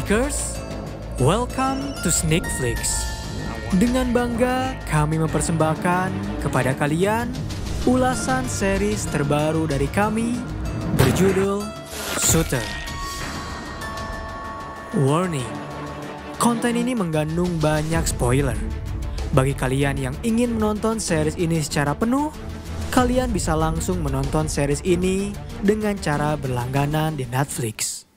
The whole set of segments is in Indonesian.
Flickers, welcome to Sneak Flicks. Dengan bangga kami mempersembahkan kepada kalian ulasan series terbaru dari kami berjudul Shooter. Warning, konten ini mengandung banyak spoiler. Bagi kalian yang ingin menonton series ini secara penuh, kalian bisa langsung menonton series ini dengan cara berlangganan di Netflix.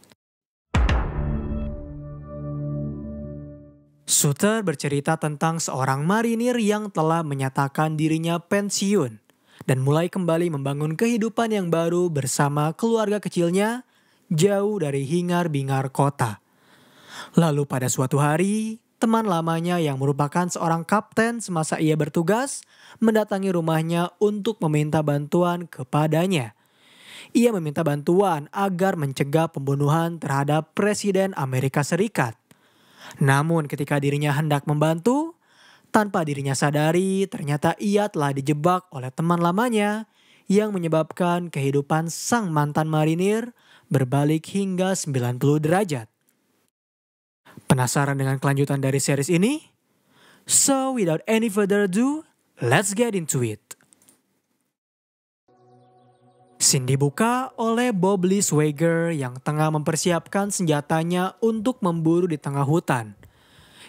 Shooter bercerita tentang seorang marinir yang telah menyatakan dirinya pensiun dan mulai kembali membangun kehidupan yang baru bersama keluarga kecilnya jauh dari hingar-bingar kota. Lalu pada suatu hari, teman lamanya yang merupakan seorang kapten semasa ia bertugas mendatangi rumahnya untuk meminta bantuan kepadanya. Ia meminta bantuan agar mencegah pembunuhan terhadap Presiden Amerika Serikat. Namun ketika dirinya hendak membantu, tanpa dirinya sadari ternyata ia telah dijebak oleh teman lamanya yang menyebabkan kehidupan sang mantan marinir berbalik hingga 90 derajat. Penasaran dengan kelanjutan dari series ini? So without any further ado, let's get into it. Scene dibuka oleh Bob Lee Swagger yang tengah mempersiapkan senjatanya untuk memburu di tengah hutan.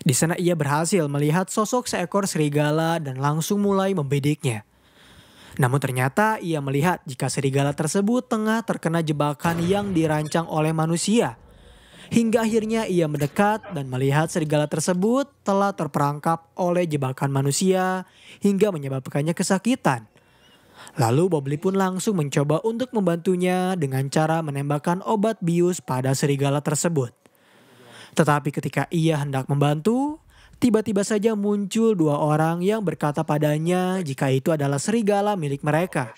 Di sana ia berhasil melihat sosok seekor serigala dan langsung mulai membidiknya. Namun ternyata ia melihat jika serigala tersebut tengah terkena jebakan yang dirancang oleh manusia. Hingga akhirnya ia mendekat dan melihat serigala tersebut telah terperangkap oleh jebakan manusia hingga menyebabkannya kesakitan. Lalu Bob Lee pun langsung mencoba untuk membantunya dengan cara menembakkan obat bius pada serigala tersebut. Tetapi ketika ia hendak membantu, tiba-tiba saja muncul dua orang yang berkata padanya jika itu adalah serigala milik mereka.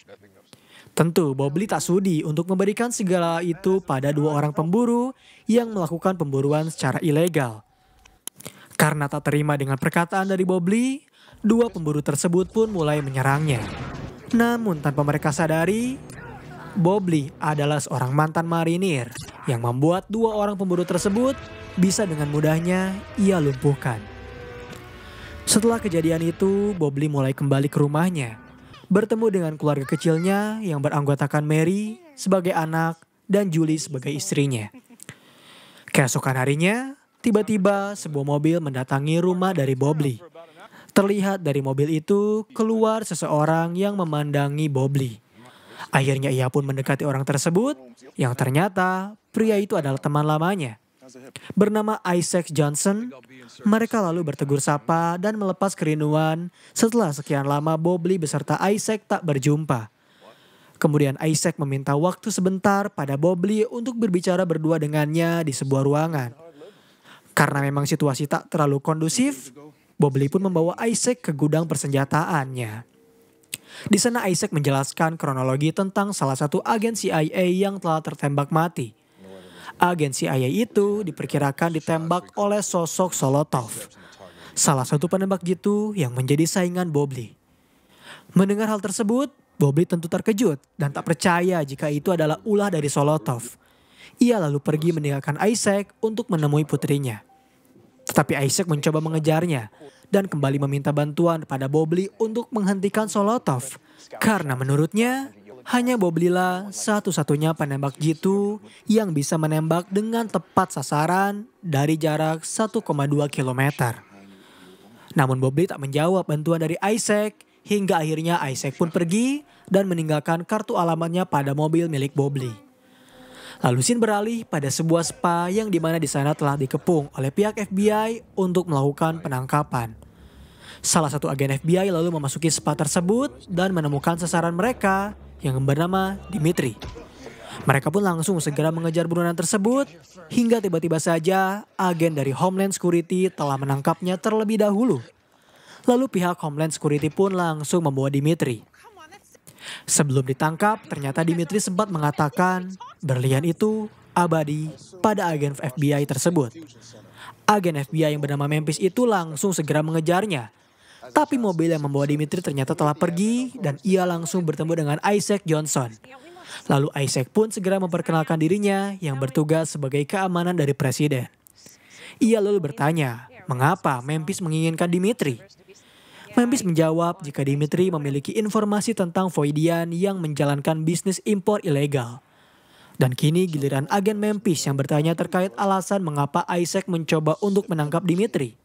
Tentu Bob Lee tak sudi untuk memberikan serigala itu pada dua orang pemburu yang melakukan pemburuan secara ilegal. Karena tak terima dengan perkataan dari Bob Lee, dua pemburu tersebut pun mulai menyerangnya. Namun tanpa mereka sadari, Bob Lee adalah seorang mantan marinir yang membuat dua orang pemburu tersebut bisa dengan mudahnya ia lumpuhkan. Setelah kejadian itu, Bob Lee mulai kembali ke rumahnya, bertemu dengan keluarga kecilnya yang beranggotakan Mary sebagai anak dan Julie sebagai istrinya. Keesokan harinya, tiba-tiba sebuah mobil mendatangi rumah dari Bob Lee. Terlihat dari mobil itu keluar seseorang yang memandangi Bob Lee. Akhirnya ia pun mendekati orang tersebut yang ternyata pria itu adalah teman lamanya. Bernama Isaac Johnson, mereka lalu bertegur sapa dan melepas kerinduan setelah sekian lama Bob Lee beserta Isaac tak berjumpa. Kemudian Isaac meminta waktu sebentar pada Bob Lee untuk berbicara berdua dengannya di sebuah ruangan. Karena memang situasi tak terlalu kondusif, Bob Lee pun membawa Isaac ke gudang persenjataannya. Di sana Isaac menjelaskan kronologi tentang salah satu agen CIA yang telah tertembak mati. Agen CIA itu diperkirakan ditembak oleh sosok Solotov, salah satu penembak jitu yang menjadi saingan Bob Lee. Mendengar hal tersebut, Bob Lee tentu terkejut dan tak percaya jika itu adalah ulah dari Solotov. Ia lalu pergi meninggalkan Isaac untuk menemui putrinya. Tetapi Isaac mencoba mengejarnya dan kembali meminta bantuan pada Bob Lee untuk menghentikan Solotov. Karena menurutnya, hanya Bob Lee lah satu-satunya penembak jitu yang bisa menembak dengan tepat sasaran dari jarak 1,2 km. Namun Bob Lee tak menjawab bantuan dari Isaac hingga akhirnya Isaac pun pergi dan meninggalkan kartu alamatnya pada mobil milik Bob Lee. Lalu scene beralih pada sebuah spa yang dimana di sana telah dikepung oleh pihak FBI untuk melakukan penangkapan. Salah satu agen FBI lalu memasuki spa tersebut dan menemukan sasaran mereka yang bernama Dimitri. Mereka pun langsung segera mengejar buronan tersebut hingga tiba-tiba saja agen dari Homeland Security telah menangkapnya terlebih dahulu. Lalu pihak Homeland Security pun langsung membawa Dimitri. Sebelum ditangkap, ternyata Dimitri sempat mengatakan berlian itu abadi pada agen FBI tersebut. Agen FBI yang bernama Memphis itu langsung segera mengejarnya. Tapi mobil yang membawa Dimitri ternyata telah pergi dan ia langsung bertemu dengan Isaac Johnson. Lalu Isaac pun segera memperkenalkan dirinya yang bertugas sebagai keamanan dari presiden. Ia lalu bertanya, mengapa Memphis menginginkan Dimitri? Memphis menjawab jika Dimitri memiliki informasi tentang Voidian yang menjalankan bisnis impor ilegal. Dan kini giliran agen Memphis yang bertanya terkait alasan mengapa Isaac mencoba untuk menangkap Dimitri.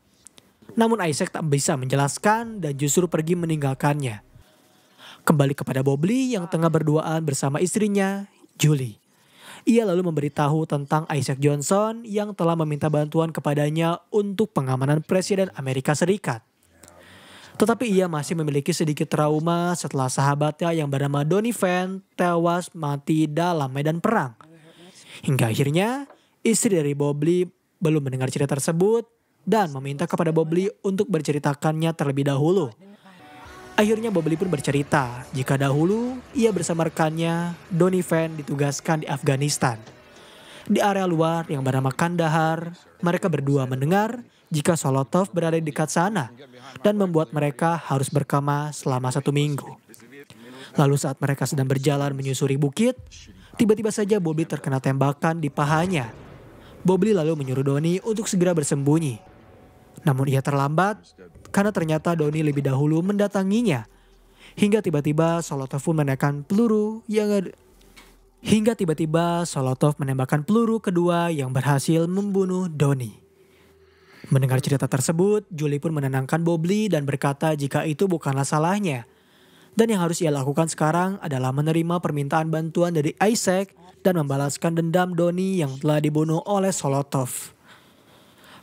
Namun Isaac tak bisa menjelaskan dan justru pergi meninggalkannya. Kembali kepada Bobley yang tengah berduaan bersama istrinya, Julie. Ia lalu memberitahu tentang Isaac Johnson yang telah meminta bantuan kepadanya untuk pengamanan Presiden Amerika Serikat. Tetapi ia masih memiliki sedikit trauma setelah sahabatnya yang bernama Donnie Van tewas mati dalam medan perang. Hingga akhirnya istri dari Bobley belum mendengar cerita tersebut dan meminta kepada Bobley untuk berceritakannya terlebih dahulu. Akhirnya Bobley pun bercerita jika dahulu ia bersama rekannya Donnie Van ditugaskan di Afghanistan. Di area luar yang bernama Kandahar, mereka berdua mendengar jika Solotov berada di dekat sana dan membuat mereka harus berkemah selama 1 minggu. Lalu saat mereka sedang berjalan menyusuri bukit, tiba-tiba saja Bobley terkena tembakan di pahanya. Bobley lalu menyuruh Donnie untuk segera bersembunyi. Namun ia terlambat karena ternyata Donnie lebih dahulu mendatanginya. Hingga tiba-tiba Solotov menembakkan peluru kedua yang berhasil membunuh Donnie. Mendengar cerita tersebut, Julie pun menenangkan Bobley dan berkata jika itu bukanlah salahnya. Dan yang harus ia lakukan sekarang adalah menerima permintaan bantuan dari Isaac dan membalaskan dendam Donnie yang telah dibunuh oleh Solotov.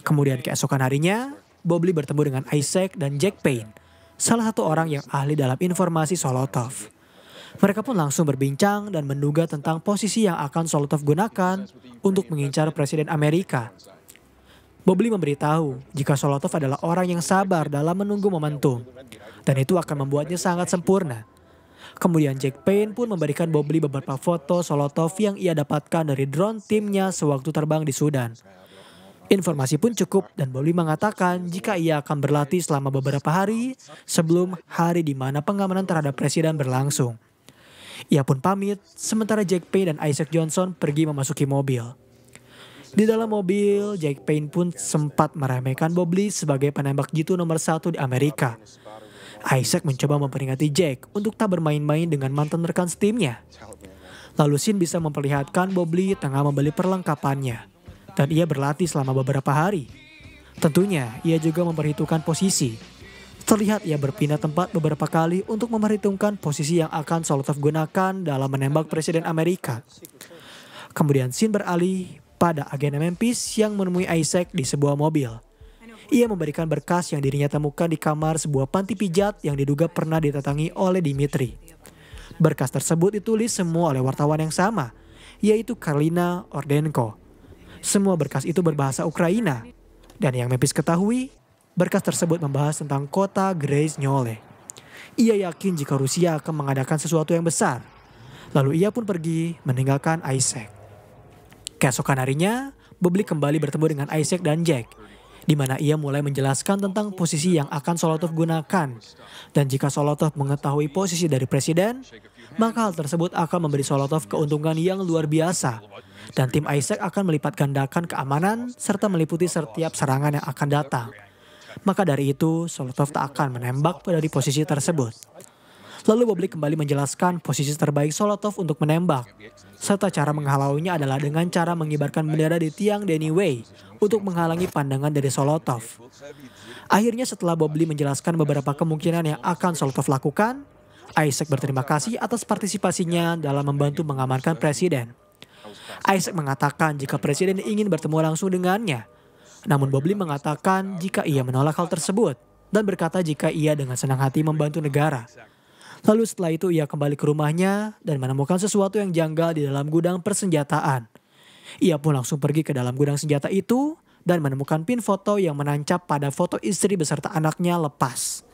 Kemudian keesokan harinya, Bobley bertemu dengan Isaac dan Jack Payne, salah satu orang yang ahli dalam informasi Solotov. Mereka pun langsung berbincang dan menduga tentang posisi yang akan Solotov gunakan untuk mengincar Presiden Amerika. Bobley memberitahu jika Solotov adalah orang yang sabar dalam menunggu momentum, dan itu akan membuatnya sangat sempurna. Kemudian Jack Payne pun memberikan Bobley beberapa foto Solotov yang ia dapatkan dari drone timnya sewaktu terbang di Sudan. Informasi pun cukup dan Bobley mengatakan jika ia akan berlatih selama beberapa hari sebelum hari di mana pengamanan terhadap presiden berlangsung. Ia pun pamit, sementara Jack Payne dan Isaac Johnson pergi memasuki mobil. Di dalam mobil, Jack Payne pun sempat meremehkan Bobley sebagai penembak jitu nomor 1 di Amerika. Isaac mencoba memperingati Jack untuk tak bermain-main dengan mantan rekan setimnya. Lalu Sin bisa memperlihatkan Bobley tengah membeli perlengkapannya. Dan ia berlatih selama beberapa hari. Tentunya ia juga memperhitungkan posisi. Terlihat ia berpindah tempat beberapa kali untuk memperhitungkan posisi yang akan Solotov gunakan dalam menembak Presiden Amerika. Kemudian Sin beralih pada agen Memphis yang menemui Isaac di sebuah mobil. Ia memberikan berkas yang dirinya temukan di kamar sebuah panti pijat yang diduga pernah didatangi oleh Dimitri. Berkas tersebut ditulis semua oleh wartawan yang sama, yaitu Karlina Ordenko. Semua berkas itu berbahasa Ukraina. Dan yang Memphis ketahui, berkas tersebut membahas tentang kota Groznyj. Ia yakin jika Rusia akan mengadakan sesuatu yang besar. Lalu ia pun pergi meninggalkan Isaac. Keesokan harinya, Bobley kembali bertemu dengan Isaac dan Jack, di mana ia mulai menjelaskan tentang posisi yang akan Solotov gunakan. Dan jika Solotov mengetahui posisi dari presiden, maka hal tersebut akan memberi Solotov keuntungan yang luar biasa. Dan tim Isaac akan melipat gandakan keamanan serta meliputi setiap serangan yang akan datang. Maka dari itu, Solotov tak akan menembak dari posisi tersebut. Lalu Bobley kembali menjelaskan posisi terbaik Solotov untuk menembak. Serta cara menghalauinya adalah dengan cara mengibarkan bendera di tiang Danny Way untuk menghalangi pandangan dari Solotov. Akhirnya setelah Bobley menjelaskan beberapa kemungkinan yang akan Solotov lakukan, Isaac berterima kasih atas partisipasinya dalam membantu mengamankan presiden. Isaac mengatakan jika presiden ingin bertemu langsung dengannya. Namun Bobley mengatakan jika ia menolak hal tersebut dan berkata jika ia dengan senang hati membantu negara. Lalu setelah itu ia kembali ke rumahnya dan menemukan sesuatu yang janggal di dalam gudang persenjataan. Ia pun langsung pergi ke dalam gudang senjata itu dan menemukan pin foto yang menancap pada foto istri beserta anaknya lepas.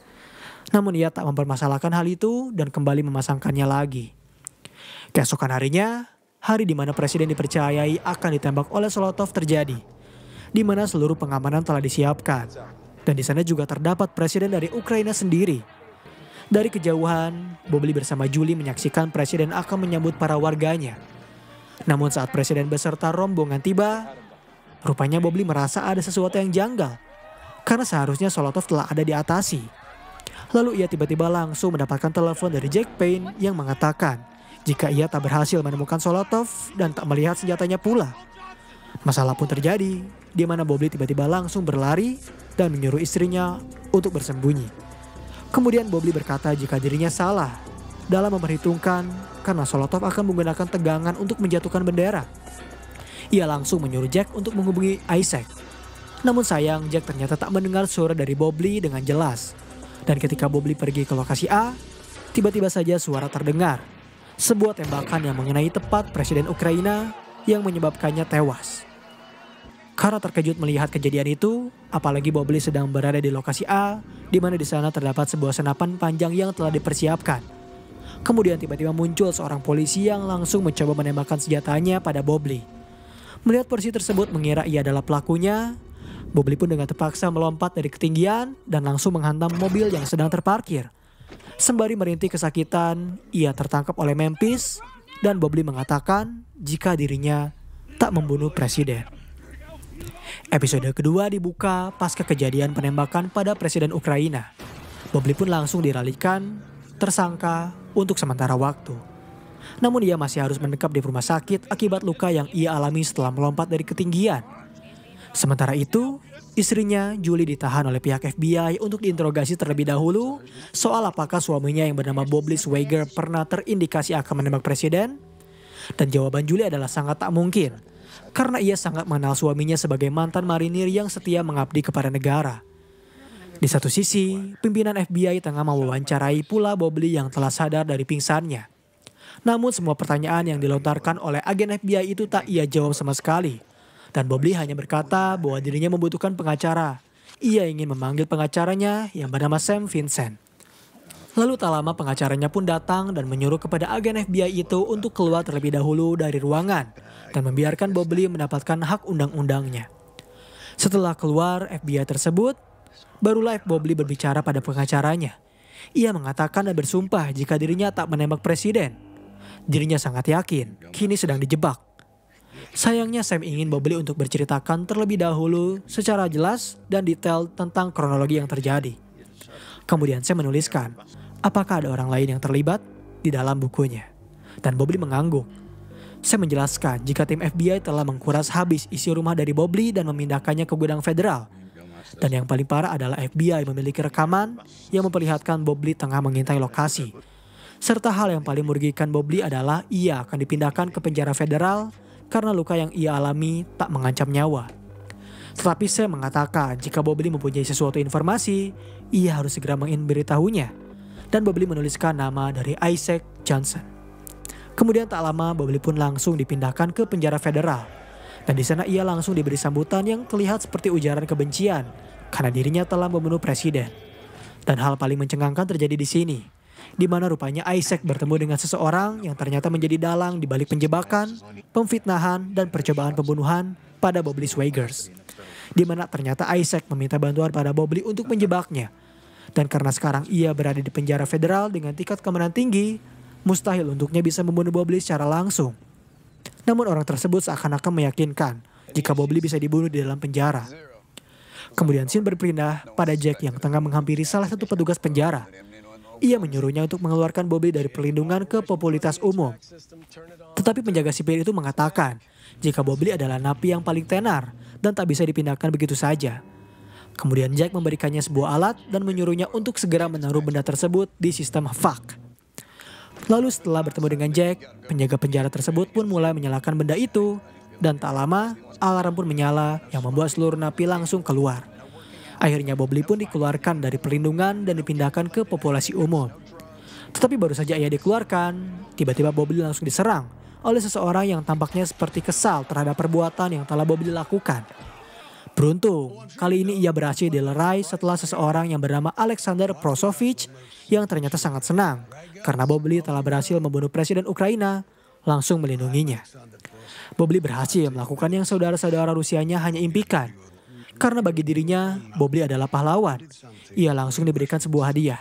Namun ia tak mempermasalahkan hal itu dan kembali memasangkannya lagi. Keesokan harinya, hari di mana presiden dipercayai akan ditembak oleh Solotov terjadi, di mana seluruh pengamanan telah disiapkan. Dan di sana juga terdapat presiden dari Ukraina sendiri. Dari kejauhan, Bobley bersama Julie menyaksikan presiden akan menyambut para warganya. Namun saat presiden beserta rombongan tiba, Rupanya Bobli merasa ada sesuatu yang janggal, karena seharusnya Solotov telah ada di atasi. Lalu ia tiba-tiba langsung mendapatkan telepon dari Jack Payne yang mengatakan jika ia tak berhasil menemukan Solotov dan tak melihat senjatanya pula. Masalah pun terjadi, di mana Bobli tiba-tiba langsung berlari dan menyuruh istrinya untuk bersembunyi. Kemudian Bobli berkata jika dirinya salah dalam memperhitungkan karena Solotov akan menggunakan tegangan untuk menjatuhkan bendera. Ia langsung menyuruh Jack untuk menghubungi Isaac. Namun sayang, Jack ternyata tak mendengar suara dari Bobli dengan jelas. Dan ketika Bobli pergi ke lokasi A, tiba-tiba saja suara terdengar. Sebuah tembakan yang mengenai tepat Presiden Ukraina yang menyebabkannya tewas. Karena terkejut melihat kejadian itu, apalagi Bobli sedang berada di lokasi A, di mana di sana terdapat sebuah senapan panjang yang telah dipersiapkan. Kemudian tiba-tiba muncul seorang polisi yang langsung mencoba menembakkan senjatanya pada Bobli. Melihat polisi tersebut mengira ia adalah pelakunya, Bobli pun dengan terpaksa melompat dari ketinggian dan langsung menghantam mobil yang sedang terparkir. Sembari merintih kesakitan, ia tertangkap oleh Memphis dan Bobli mengatakan jika dirinya tak membunuh presiden. Episode kedua dibuka pasca kejadian penembakan pada Presiden Ukraina. Bobli pun langsung diralihkan tersangka untuk sementara waktu. Namun ia masih harus menetap di rumah sakit akibat luka yang ia alami setelah melompat dari ketinggian. Sementara itu, istrinya Julie ditahan oleh pihak FBI untuk diinterogasi terlebih dahulu soal apakah suaminya yang bernama Bobby Swager pernah terindikasi akan menembak presiden. Dan jawaban Julie adalah sangat tak mungkin, karena ia sangat mengenal suaminya sebagai mantan marinir yang setia mengabdi kepada negara. Di satu sisi, pimpinan FBI tengah mewawancarai pula Bobby yang telah sadar dari pingsannya. Namun semua pertanyaan yang dilontarkan oleh agen FBI itu tak ia jawab sama sekali. Dan Bobby hanya berkata bahwa dirinya membutuhkan pengacara. Ia ingin memanggil pengacaranya yang bernama Sam Vincent. Lalu tak lama pengacaranya pun datang dan menyuruh kepada agen FBI itu untuk keluar terlebih dahulu dari ruangan dan membiarkan Bobby mendapatkan hak undang-undangnya. Setelah keluar FBI tersebut, barulah Bobby berbicara pada pengacaranya. Ia mengatakan dan bersumpah jika dirinya tak menembak presiden. Dirinya sangat yakin kini sedang dijebak. Sayangnya Sam ingin Bobby untuk berceritakan terlebih dahulu secara jelas dan detail tentang kronologi yang terjadi. Kemudian Sam menuliskan, apakah ada orang lain yang terlibat di dalam bukunya. Dan Bobby mengangguk. Sam menjelaskan jika tim FBI telah mengkuras habis isi rumah dari Bobby dan memindahkannya ke gudang federal. Dan yang paling parah adalah FBI memiliki rekaman yang memperlihatkan Bobby tengah mengintai lokasi. Serta hal yang paling merugikan Bobby adalah ia akan dipindahkan ke penjara federal karena luka yang ia alami tak mengancam nyawa. Tetapi Sam mengatakan jika Bobby mempunyai sesuatu informasi, ia harus segera memberitahunya. Dan Bobby menuliskan nama dari Isaac Johnson. Kemudian tak lama Bobby pun langsung dipindahkan ke penjara federal. Dan di sana ia langsung diberi sambutan yang terlihat seperti ujaran kebencian karena dirinya telah membunuh presiden. Dan hal paling mencengangkan terjadi di sini, di mana rupanya Isaac bertemu dengan seseorang yang ternyata menjadi dalang di balik penjebakan, pemfitnahan, dan percobaan pembunuhan pada Bobby Swagers. Di mana ternyata Isaac meminta bantuan pada Bobby untuk menjebaknya. Dan karena sekarang ia berada di penjara federal dengan tingkat keamanan tinggi, mustahil untuknya bisa membunuh Bobby secara langsung. Namun orang tersebut seakan-akan meyakinkan jika Bobby bisa dibunuh di dalam penjara. Kemudian scene berpindah pada Jack yang tengah menghampiri salah satu petugas penjara. Ia menyuruhnya untuk mengeluarkan Bobby dari perlindungan ke popularitas umum. Tetapi penjaga sipil itu mengatakan jika Bobby adalah napi yang paling tenar dan tak bisa dipindahkan begitu saja. Kemudian Jack memberikannya sebuah alat dan menyuruhnya untuk segera menaruh benda tersebut di sistem FAK. Lalu setelah bertemu dengan Jack, penjaga penjara tersebut pun mulai menyalakan benda itu. Dan tak lama, alarm pun menyala yang membuat seluruh napi langsung keluar. Akhirnya Bobby pun dikeluarkan dari perlindungan dan dipindahkan ke populasi umum. Tetapi baru saja ia dikeluarkan, tiba-tiba Bobby langsung diserang oleh seseorang yang tampaknya seperti kesal terhadap perbuatan yang telah Bobby lakukan. Beruntung, kali ini ia berhasil dilerai setelah seseorang yang bernama Alexander Prosovich yang ternyata sangat senang karena Bobby telah berhasil membunuh Presiden Ukraina, langsung melindunginya. Bobby berhasil melakukan yang saudara-saudara Rusianya hanya impikan. Karena bagi dirinya, Bobby adalah pahlawan. Ia langsung diberikan sebuah hadiah.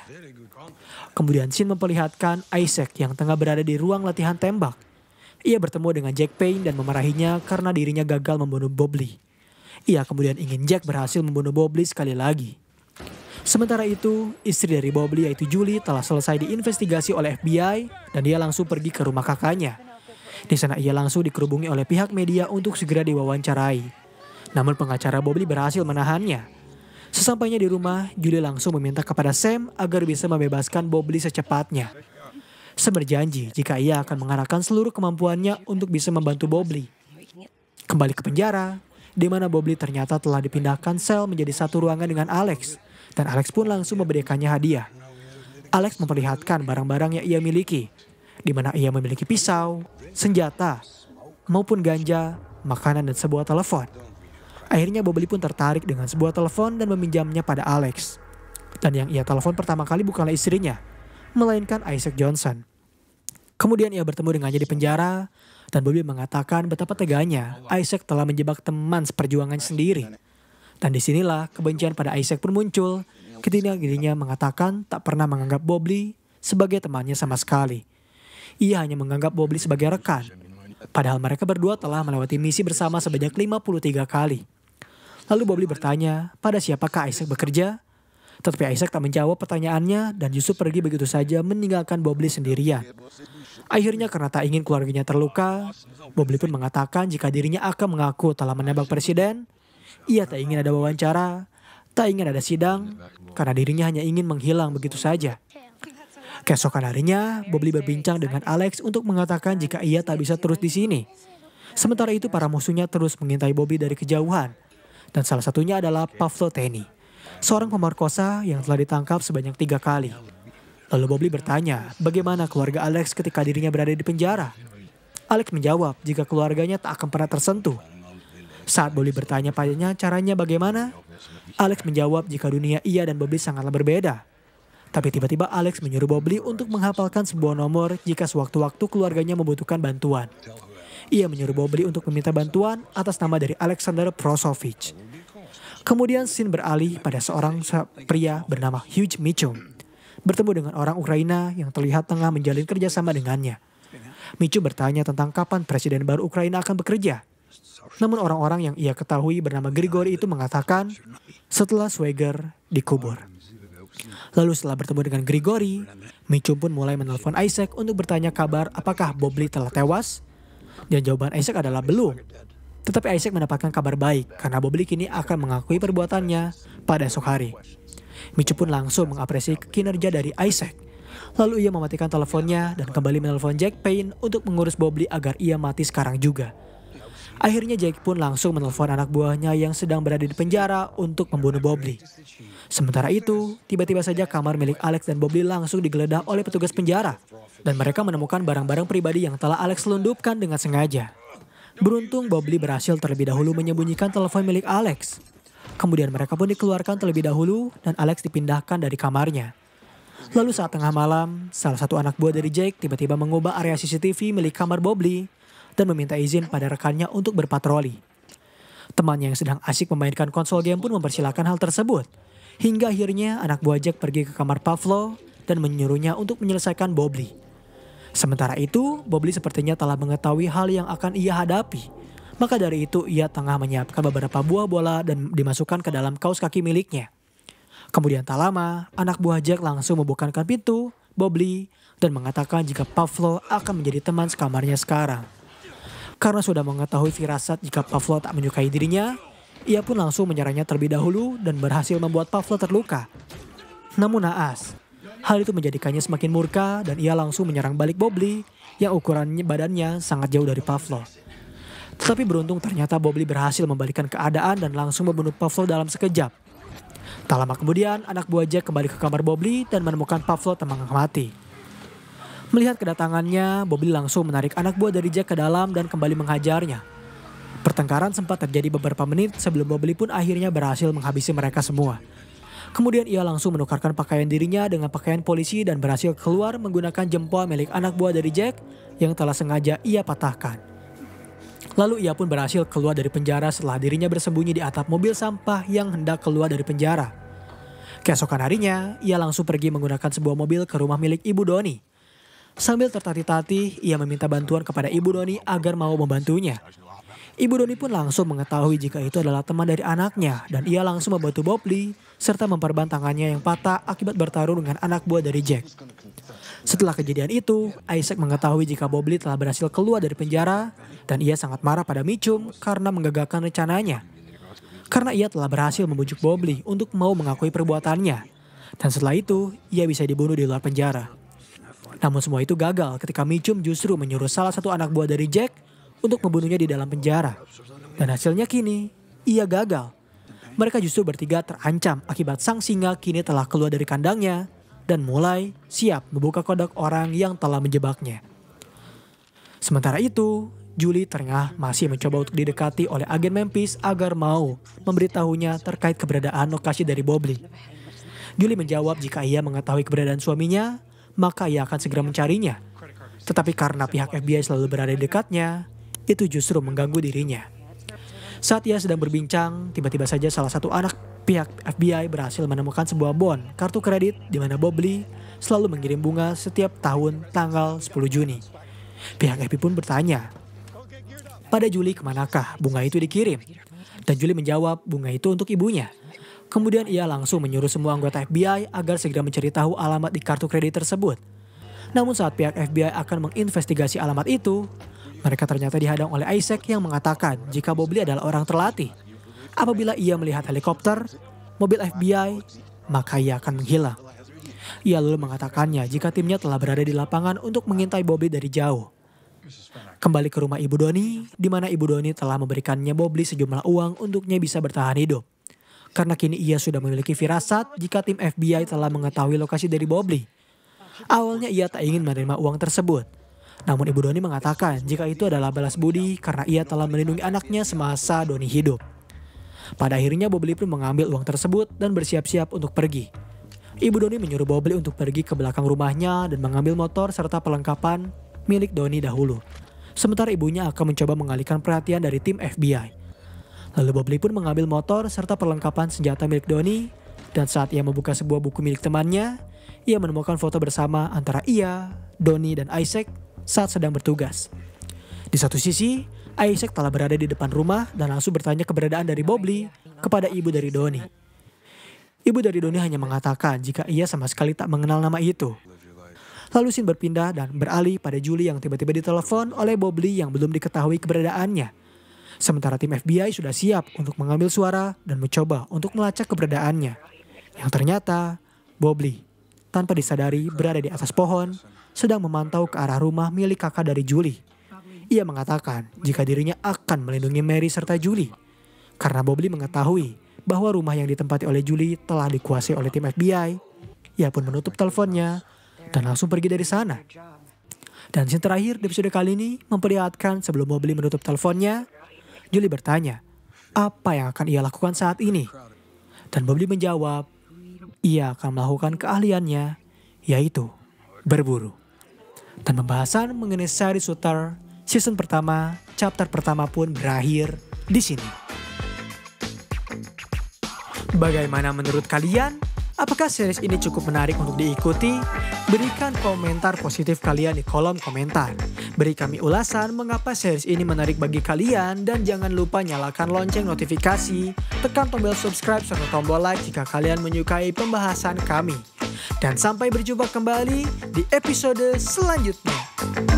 Kemudian scene memperlihatkan Isaac yang tengah berada di ruang latihan tembak. Ia bertemu dengan Jack Payne dan memarahinya karena dirinya gagal membunuh Bobby. Ia kemudian ingin Jack berhasil membunuh Bobley sekali lagi. Sementara itu, istri dari Bobley yaitu Julie telah selesai diinvestigasi oleh FBI dan dia langsung pergi ke rumah kakaknya. Di sana ia langsung dikerubungi oleh pihak media untuk segera diwawancarai. Namun pengacara Bobley berhasil menahannya. Sesampainya di rumah, Julie langsung meminta kepada Sam agar bisa membebaskan Bobley secepatnya. Sam berjanji jika ia akan mengarahkan seluruh kemampuannya untuk bisa membantu Bobley. Kembali ke penjara, di mana Bobley ternyata telah dipindahkan sel menjadi satu ruangan dengan Alex. Dan Alex pun langsung memberikannya hadiah. Alex memperlihatkan barang-barang yang ia miliki, di mana ia memiliki pisau, senjata, maupun ganja, makanan dan sebuah telepon. Akhirnya Bobley pun tertarik dengan sebuah telepon dan meminjamnya pada Alex. Dan yang ia telepon pertama kali bukanlah istrinya, melainkan Isaac Johnson. Kemudian ia bertemu dengannya di penjara, dan Bobley mengatakan betapa teganya Isaac telah menjebak teman seperjuangannya sendiri. Dan disinilah kebencian pada Isaac pun muncul ketika dirinya mengatakan tak pernah menganggap Bobley sebagai temannya sama sekali. Ia hanya menganggap Bobley sebagai rekan. Padahal mereka berdua telah melewati misi bersama sebanyak 53 kali. Lalu Bobley bertanya pada siapakah Isaac bekerja? Tetapi Isaac tak menjawab pertanyaannya dan justru pergi begitu saja meninggalkan Bobley sendirian. Akhirnya karena tak ingin keluarganya terluka, Bobley pun mengatakan jika dirinya akan mengaku telah menembak presiden. Ia tak ingin ada wawancara, tak ingin ada sidang, karena dirinya hanya ingin menghilang begitu saja. Keesokan harinya, Bobley berbincang dengan Alex untuk mengatakan jika ia tak bisa terus di sini. Sementara itu para musuhnya terus mengintai Bobley dari kejauhan. Dan salah satunya adalah Pavlo Teny, seorang pemerkosa yang telah ditangkap sebanyak 3 kali. Lalu Bobley bertanya bagaimana keluarga Alex ketika dirinya berada di penjara. Alex menjawab jika keluarganya tak akan pernah tersentuh. Saat Bobley bertanya padanya caranya bagaimana, Alex menjawab jika dunia ia dan Bobley sangatlah berbeda. Tapi tiba-tiba Alex menyuruh Bobley untuk menghafalkan sebuah nomor jika sewaktu-waktu keluarganya membutuhkan bantuan. Ia menyuruh Bobley untuk meminta bantuan atas nama dari Alexander Prosovich. Kemudian scene beralih pada seorang pria bernama Hugh Mitchum, bertemu dengan orang Ukraina yang terlihat tengah menjalin kerjasama dengannya. Mitchum bertanya tentang kapan presiden baru Ukraina akan bekerja. Namun orang-orang yang ia ketahui bernama Grigory itu mengatakan setelah Schweiger dikubur. Lalu setelah bertemu dengan Grigory, Mitchum pun mulai menelpon Isaac untuk bertanya kabar apakah Bobley telah tewas. Dan jawaban Isaac adalah belum. Tetapi Isaac mendapatkan kabar baik karena Bobley kini akan mengakui perbuatannya pada esok hari. Mitchum pun langsung mengapresiasi kinerja dari Isaac. Lalu ia mematikan teleponnya dan kembali menelpon Jack Payne untuk mengurus Bobley agar ia mati sekarang juga. Akhirnya Jack pun langsung menelpon anak buahnya yang sedang berada di penjara untuk membunuh Bobley. Sementara itu, tiba-tiba saja kamar milik Alex dan Bobley langsung digeledah oleh petugas penjara. Dan mereka menemukan barang-barang pribadi yang telah Alex selundupkan dengan sengaja. Beruntung Bobley berhasil terlebih dahulu menyembunyikan telepon milik Alex. Kemudian mereka pun dikeluarkan terlebih dahulu dan Alex dipindahkan dari kamarnya. Lalu saat tengah malam, salah satu anak buah dari Jack tiba-tiba mengubah area CCTV milik kamar Bobley dan meminta izin pada rekannya untuk berpatroli. Temannya yang sedang asyik memainkan konsol game pun mempersilahkan hal tersebut. Hingga akhirnya anak buah Jack pergi ke kamar Pavlo dan menyuruhnya untuk menyelesaikan Bobley. Sementara itu, Bobley sepertinya telah mengetahui hal yang akan ia hadapi. Maka dari itu ia tengah menyiapkan beberapa buah bola dan dimasukkan ke dalam kaos kaki miliknya. Kemudian tak lama, anak buah Jack langsung membukakan pintu Bobley dan mengatakan jika Pavlo akan menjadi teman sekamarnya sekarang. Karena sudah mengetahui firasat jika Pavlo tak menyukai dirinya, ia pun langsung menyerangnya terlebih dahulu dan berhasil membuat Pavlo terluka. Namun naas, hal itu menjadikannya semakin murka dan ia langsung menyerang balik Bobley yang ukurannya badannya sangat jauh dari Pavlo. Tetapi beruntung ternyata Bobley berhasil membalikkan keadaan dan langsung membunuh Pavlo dalam sekejap. Tak lama kemudian anak buah Jack kembali ke kamar Bobley dan menemukan Pavlo tengah mati. Melihat kedatangannya, Bobley langsung menarik anak buah dari Jack ke dalam dan kembali menghajarnya. Pertengkaran sempat terjadi beberapa menit sebelum Bobley pun akhirnya berhasil menghabisi mereka semua. Kemudian ia langsung menukarkan pakaian dirinya dengan pakaian polisi dan berhasil keluar menggunakan jempol milik anak buah dari Jack yang telah sengaja ia patahkan. Lalu ia pun berhasil keluar dari penjara setelah dirinya bersembunyi di atap mobil sampah yang hendak keluar dari penjara. Keesokan harinya, ia langsung pergi menggunakan sebuah mobil ke rumah milik Ibu Doni. Sambil tertatih-tatih, ia meminta bantuan kepada Ibu Doni agar mau membantunya. Ibu Doni pun langsung mengetahui jika itu adalah teman dari anaknya dan ia langsung membantu Bob Lee serta memperban tangannya yang patah akibat bertarung dengan anak buah dari Jack. Setelah kejadian itu, Isaac mengetahui jika Bob Lee telah berhasil keluar dari penjara dan ia sangat marah pada Mitchum karena menggagalkan rencananya. Karena ia telah berhasil membujuk Bob Lee untuk mau mengakui perbuatannya. Dan setelah itu, ia bisa dibunuh di luar penjara. Namun semua itu gagal ketika Mitchum justru menyuruh salah satu anak buah dari Jack untuk membunuhnya di dalam penjara. Dan hasilnya kini, ia gagal. Mereka justru bertiga terancam akibat sang singa kini telah keluar dari kandangnya dan mulai siap membuka kodak orang yang telah menjebaknya. Sementara itu, Julie tengah masih mencoba untuk didekati oleh agen Memphis agar mau memberitahunya terkait keberadaan lokasi dari Bob Lee. Julie menjawab jika ia mengetahui keberadaan suaminya, maka ia akan segera mencarinya. Tetapi karena pihak FBI selalu berada di dekatnya, itu justru mengganggu dirinya. Saat ia sedang berbincang, tiba-tiba saja salah satu anak pihak FBI berhasil menemukan sebuah bon kartu kredit di mana Bob Lee selalu mengirim bunga setiap tahun tanggal 10 Juni. Pihak FBI pun bertanya, pada Julie kemanakah bunga itu dikirim? Dan Julie menjawab bunga itu untuk ibunya. Kemudian ia langsung menyuruh semua anggota FBI agar segera mencari tahu alamat di kartu kredit tersebut. Namun saat pihak FBI akan menginvestigasi alamat itu, mereka ternyata dihadang oleh Isaac yang mengatakan jika Bob Lee adalah orang terlatih. Apabila ia melihat helikopter, mobil FBI, maka ia akan menghilang. Ia lalu mengatakannya jika timnya telah berada di lapangan untuk mengintai Bob Lee dari jauh. Kembali ke rumah Ibu Doni, di mana Ibu Doni telah memberikannya Bob Lee sejumlah uang untuknya bisa bertahan hidup. Karena kini ia sudah memiliki firasat jika tim FBI telah mengetahui lokasi dari Bob Lee. Awalnya ia tak ingin menerima uang tersebut. Namun Ibu Doni mengatakan jika itu adalah balas budi karena ia telah melindungi anaknya semasa Doni hidup. Pada akhirnya Bob Lee pun mengambil uang tersebut dan bersiap-siap untuk pergi. Ibu Doni menyuruh Bob Lee untuk pergi ke belakang rumahnya dan mengambil motor serta perlengkapan milik Doni dahulu. Sementara ibunya akan mencoba mengalihkan perhatian dari tim FBI. Lalu Bob Lee pun mengambil motor serta perlengkapan senjata milik Doni dan saat ia membuka sebuah buku milik temannya, ia menemukan foto bersama antara ia, Doni, dan Isaac saat sedang bertugas. Di satu sisi, Isaac telah berada di depan rumah dan langsung bertanya keberadaan dari Bob Lee kepada ibu dari Doni. Ibu dari Doni hanya mengatakan jika ia sama sekali tak mengenal nama itu. Lalu scene berpindah dan beralih pada Julie yang tiba-tiba ditelepon oleh Bob Lee yang belum diketahui keberadaannya. Sementara tim FBI sudah siap untuk mengambil suara dan mencoba untuk melacak keberadaannya. Yang ternyata Bob Lee tanpa disadari berada di atas pohon sedang memantau ke arah rumah milik kakak dari Julie. Ia mengatakan jika dirinya akan melindungi Mary serta Julie. Karena Bob Lee mengetahui bahwa rumah yang ditempati oleh Julie telah dikuasai oleh tim FBI, ia pun menutup teleponnya dan langsung pergi dari sana. Dan scene terakhir di episode kali ini memperlihatkan sebelum Bob Lee menutup teleponnya, Julie bertanya, apa yang akan ia lakukan saat ini? Dan Bob Lee menjawab, ia akan melakukan keahliannya, yaitu berburu. Dan pembahasan mengenai seri Shooter season pertama, chapter pertama pun berakhir di sini. Bagaimana menurut kalian? Apakah series ini cukup menarik untuk diikuti? Berikan komentar positif kalian di kolom komentar. Beri kami ulasan mengapa series ini menarik bagi kalian dan jangan lupa nyalakan lonceng notifikasi, tekan tombol subscribe serta tombol like jika kalian menyukai pembahasan kami. Dan sampai berjumpa kembali di episode selanjutnya.